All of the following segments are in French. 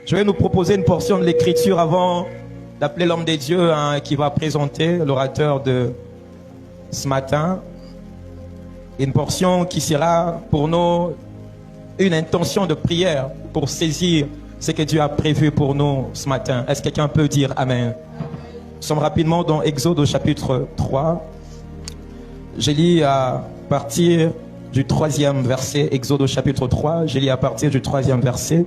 Je vais nous proposer une portion de l'écriture avant d'appeler l'homme des dieux qui va présenter l'orateur de ce matin. Une portion qui sera pour nous une intention de prière pour saisir ce que Dieu a prévu pour nous ce matin. Est-ce que quelqu'un peut dire Amen? Nous sommes rapidement dans Exode au chapitre 3. Je lis à partir du 3e verset. Exode au chapitre 3, je lis à partir du 3e verset.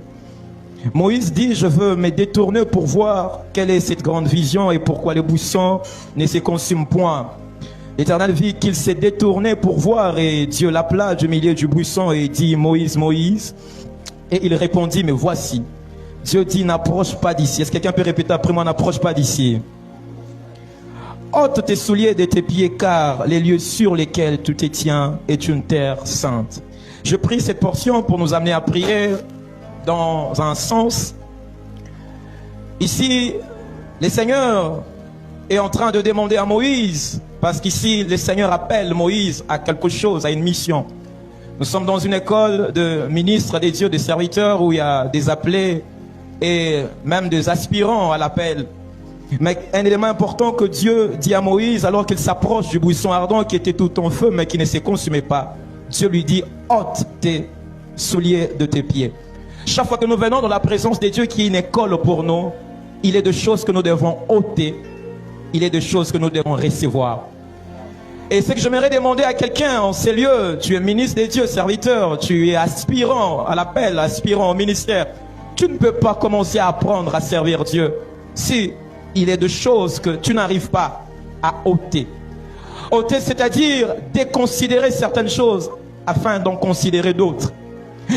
Moïse dit, je veux me détourner pour voir quelle est cette grande vision et pourquoi le buisson ne se consume point. L'Éternel vit qu'il s'est détourné pour voir et Dieu l'appela du milieu du buisson et dit, Moïse, Moïse. Et il répondit, mais voici. Dieu dit, n'approche pas d'ici. Est-ce que quelqu'un peut répéter après moi, n'approche pas d'ici? Ôte tes souliers de tes pieds, car les lieux sur lesquels tu te tiens est une terre sainte. Je prie cette portion pour nous amener à prier dans un sens. Ici, le Seigneur est en train de demander à Moïse, parce qu'ici, le Seigneur appelle Moïse à quelque chose, à une mission. Nous sommes dans une école de ministres des dieux, des serviteurs, où il y a des appelés et même des aspirants à l'appel. Mais un élément important que Dieu dit à Moïse, alors qu'il s'approche du buisson ardent qui était tout en feu, mais qui ne se consumait pas, Dieu lui dit, ôte tes souliers de tes pieds. Chaque fois que nous venons dans la présence de Dieu qui est une école pour nous, il est de choses que nous devons ôter, il est de choses que nous devons recevoir. Et ce que j'aimerais demander à quelqu'un en ces lieux, tu es ministre des dieux, serviteur, tu es aspirant à l'appel, aspirant au ministère, tu ne peux pas commencer à apprendre à servir Dieu si il est de choses que tu n'arrives pas à ôter. Ôter, c'est-à-dire déconsidérer certaines choses afin d'en considérer d'autres.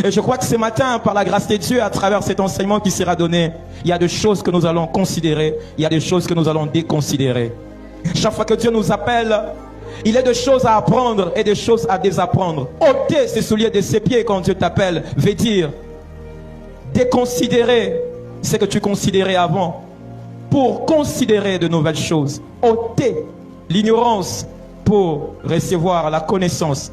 Et je crois que ce matin, par la grâce de Dieu, à travers cet enseignement qui sera donné, il y a des choses que nous allons considérer, il y a des choses que nous allons déconsidérer. Chaque fois que Dieu nous appelle, il y a des choses à apprendre et des choses à désapprendre. Ôter ses souliers de ses pieds quand Dieu t'appelle veut dire déconsidérer ce que tu considérais avant pour considérer de nouvelles choses. Ôter l'ignorance pour recevoir la connaissance.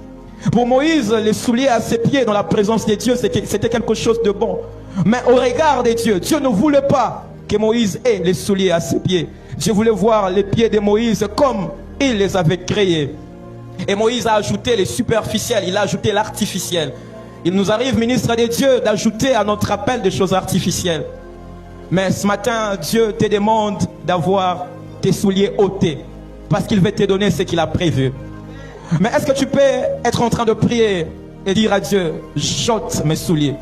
Pour Moïse, les souliers à ses pieds dans la présence de Dieu, c'était quelque chose de bon. Mais au regard de Dieu, Dieu ne voulait pas que Moïse ait les souliers à ses pieds. Dieu voulait voir les pieds de Moïse comme il les avait créés. Et Moïse a ajouté les superficiels, il a ajouté l'artificiel. Il nous arrive, ministre de Dieu, d'ajouter à notre appel des choses artificielles. Mais ce matin, Dieu te demande d'avoir tes souliers ôtés, parce qu'il veut te donner ce qu'il a prévu. Mais est-ce que tu peux être en train de prier et dire à Dieu, j'ôte mes souliers?